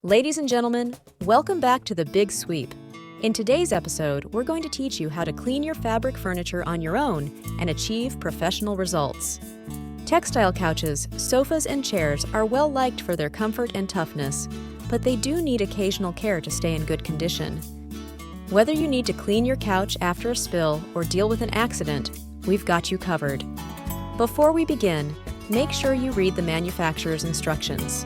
Ladies and gentlemen, welcome back to The Big Sweep. In today's episode, we're going to teach you how to clean your fabric furniture on your own and achieve professional results. Textile couches, sofas, and chairs are well liked for their comfort and toughness, but they do need occasional care to stay in good condition. Whether you need to clean your couch after a spill or deal with an accident, we've got you covered. Before we begin, make sure you read the manufacturer's instructions.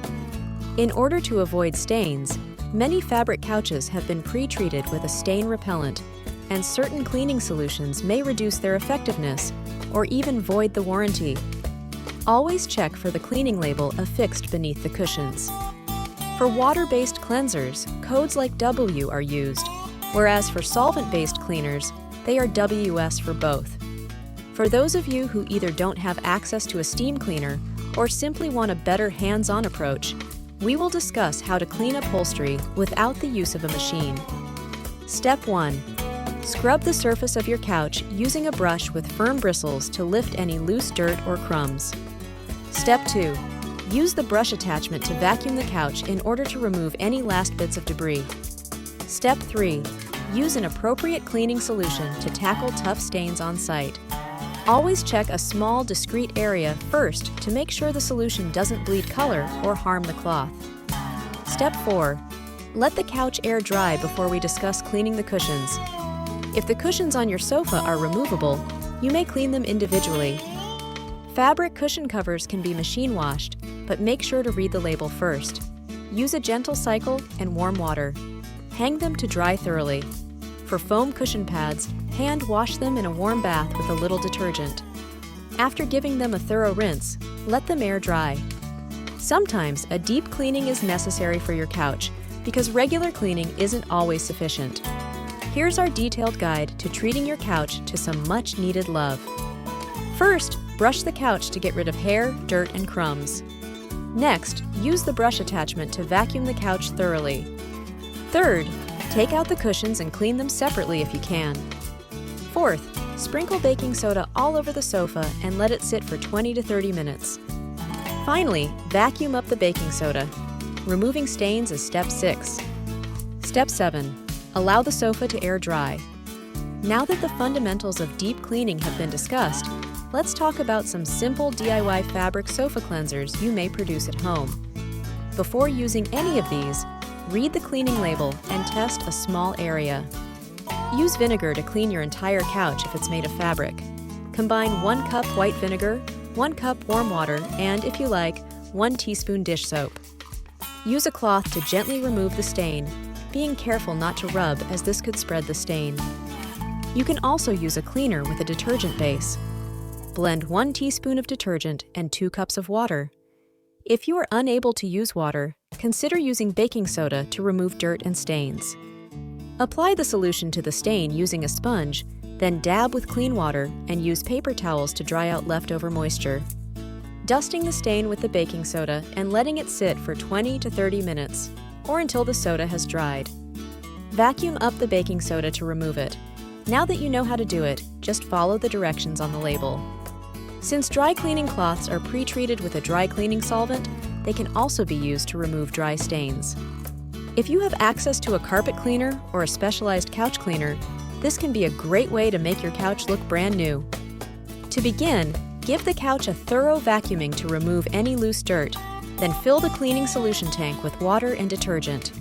In order to avoid stains, many fabric couches have been pre-treated with a stain repellent, and certain cleaning solutions may reduce their effectiveness or even void the warranty. Always check for the cleaning label affixed beneath the cushions. For water-based cleansers, codes like W are used, whereas for solvent-based cleaners, they are WS for both. For those of you who either don't have access to a steam cleaner or simply want a better hands-on approach, we will discuss how to clean upholstery without the use of a machine. Step 1. Scrub the surface of your couch using a brush with firm bristles to lift any loose dirt or crumbs. Step 2. Use the brush attachment to vacuum the couch in order to remove any last bits of debris. Step 3. Use an appropriate cleaning solution to tackle tough stains on site. Always check a small, discreet area first to make sure the solution doesn't bleed color or harm the cloth. Step 4. Let the couch air dry before we discuss cleaning the cushions. If the cushions on your sofa are removable, you may clean them individually. Fabric cushion covers can be machine washed, but make sure to read the label first. Use a gentle cycle and warm water. Hang them to dry thoroughly. For foam cushion pads, hand wash them in a warm bath with a little detergent. After giving them a thorough rinse, let them air dry. Sometimes a deep cleaning is necessary for your couch because regular cleaning isn't always sufficient. Here's our detailed guide to treating your couch to some much-needed love. First, brush the couch to get rid of hair, dirt, and crumbs. Next, use the brush attachment to vacuum the couch thoroughly. Third, take out the cushions and clean them separately if you can. Fourth, sprinkle baking soda all over the sofa and let it sit for 20 to 30 minutes. Finally, vacuum up the baking soda. Removing stains is step 6. Step 7. Allow the sofa to air dry. Now that the fundamentals of deep cleaning have been discussed, let's talk about some simple DIY fabric sofa cleansers you may produce at home. Before using any of these, read the cleaning label and test a small area. Use vinegar to clean your entire couch if it's made of fabric. Combine 1 cup white vinegar, 1 cup warm water, and, if you like, 1 teaspoon dish soap. Use a cloth to gently remove the stain, being careful not to rub as this could spread the stain. You can also use a cleaner with a detergent base. Blend 1 teaspoon of detergent and 2 cups of water. If you are unable to use water, consider using baking soda to remove dirt and stains. Apply the solution to the stain using a sponge, then dab with clean water and use paper towels to dry out leftover moisture. Dusting the stain with the baking soda and letting it sit for 20 to 30 minutes, or until the soda has dried. Vacuum up the baking soda to remove it. Now that you know how to do it, just follow the directions on the label. Since dry cleaning cloths are pre-treated with a dry cleaning solvent, they can also be used to remove dry stains. If you have access to a carpet cleaner or a specialized couch cleaner, this can be a great way to make your couch look brand new. To begin, give the couch a thorough vacuuming to remove any loose dirt, then fill the cleaning solution tank with water and detergent.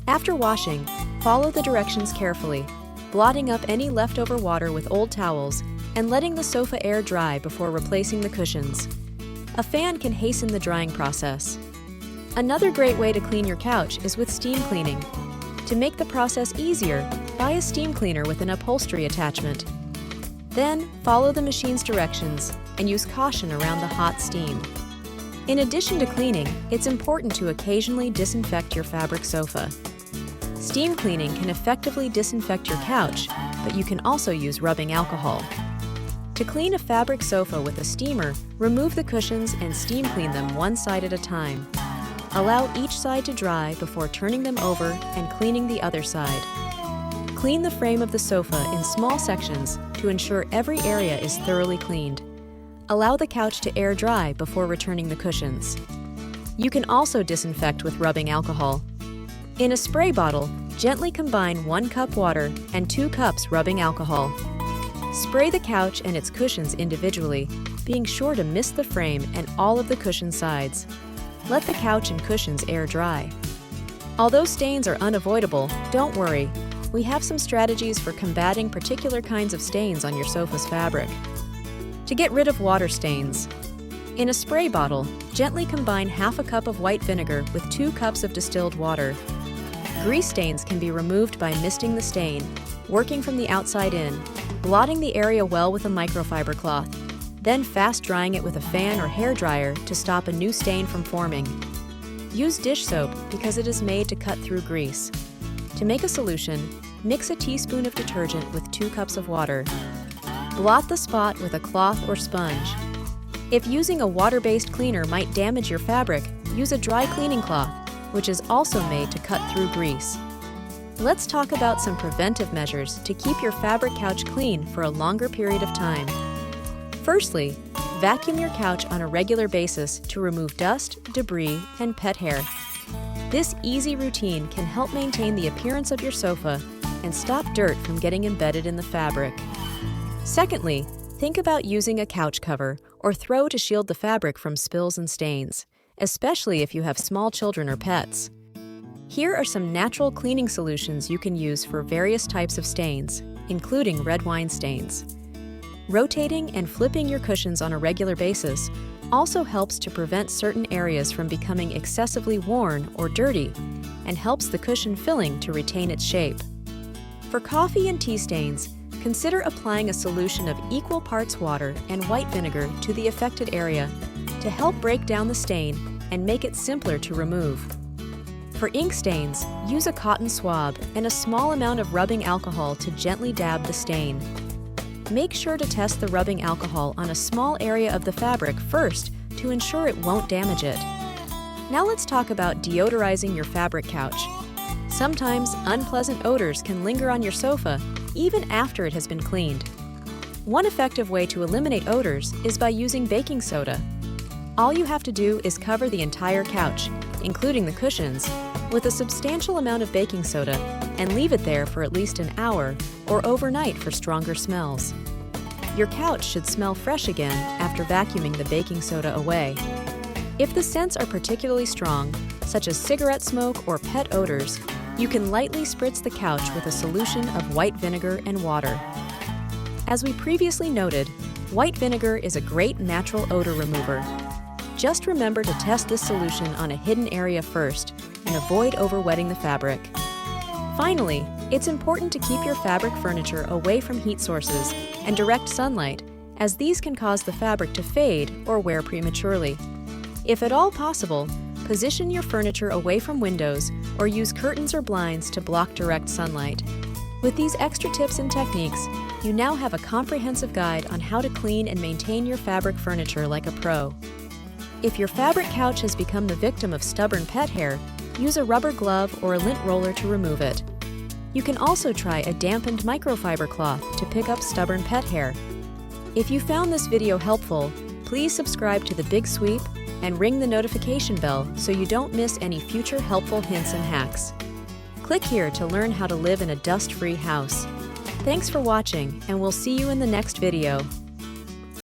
After washing, follow the directions carefully, blotting up any leftover water with old towels and letting the sofa air dry before replacing the cushions. A fan can hasten the drying process. Another great way to clean your couch is with steam cleaning. To make the process easier, buy a steam cleaner with an upholstery attachment. Then, follow the machine's directions and use caution around the hot steam. In addition to cleaning, it's important to occasionally disinfect your fabric sofa. Steam cleaning can effectively disinfect your couch, but you can also use rubbing alcohol. To clean a fabric sofa with a steamer, remove the cushions and steam clean them one side at a time. Allow each side to dry before turning them over and cleaning the other side. Clean the frame of the sofa in small sections to ensure every area is thoroughly cleaned. Allow the couch to air dry before returning the cushions. You can also disinfect with rubbing alcohol, In a spray bottle, gently combine 1 cup water and 2 cups rubbing alcohol. Spray the couch and its cushions individually, being sure to mist the frame and all of the cushion sides. Let the couch and cushions air dry. Although stains are unavoidable, don't worry. We have some strategies for combating particular kinds of stains on your sofa's fabric. To get rid of water stains, in a spray bottle, gently combine half a cup of white vinegar with 2 cups of distilled water. Grease stains can be removed by misting the stain, working from the outside in, blotting the area well with a microfiber cloth, then fast drying it with a fan or hair dryer to stop a new stain from forming. Use dish soap because it is made to cut through grease. To make a solution, mix a teaspoon of detergent with 2 cups of water. Blot the spot with a cloth or sponge. If using a water-based cleaner might damage your fabric, use a dry cleaning cloth, which is also made to cut through grease. Let's talk about some preventive measures to keep your fabric couch clean for a longer period of time. Firstly, vacuum your couch on a regular basis to remove dust, debris, and pet hair. This easy routine can help maintain the appearance of your sofa and stop dirt from getting embedded in the fabric. Secondly, think about using a couch cover or throw to shield the fabric from spills and stains, especially if you have small children or pets. Here are some natural cleaning solutions you can use for various types of stains, including red wine stains. Rotating and flipping your cushions on a regular basis also helps to prevent certain areas from becoming excessively worn or dirty and helps the cushion filling to retain its shape. For coffee and tea stains, consider applying a solution of equal parts water and white vinegar to the affected area to help break down the stain and make it simpler to remove. For ink stains, use a cotton swab and a small amount of rubbing alcohol to gently dab the stain. Make sure to test the rubbing alcohol on a small area of the fabric first to ensure it won't damage it. Now let's talk about deodorizing your fabric couch. Sometimes unpleasant odors can linger on your sofa even after it has been cleaned. One effective way to eliminate odors is by using baking soda. All you have to do is cover the entire couch, including the cushions, with a substantial amount of baking soda and leave it there for at least an hour or overnight for stronger smells. Your couch should smell fresh again after vacuuming the baking soda away. If the scents are particularly strong, such as cigarette smoke or pet odors, you can lightly spritz the couch with a solution of white vinegar and water. As we previously noted, white vinegar is a great natural odor remover. Just remember to test this solution on a hidden area first and avoid overwetting the fabric. Finally, it's important to keep your fabric furniture away from heat sources and direct sunlight, as these can cause the fabric to fade or wear prematurely. If at all possible, position your furniture away from windows or use curtains or blinds to block direct sunlight. With these extra tips and techniques, you now have a comprehensive guide on how to clean and maintain your fabric furniture like a pro. If your fabric couch has become the victim of stubborn pet hair, use a rubber glove or a lint roller to remove it. You can also try a dampened microfiber cloth to pick up stubborn pet hair. If you found this video helpful, please subscribe to The Big Sweep and ring the notification bell so you don't miss any future helpful hints and hacks. Click here to learn how to live in a dust-free house. Thanks for watching, and we'll see you in the next video.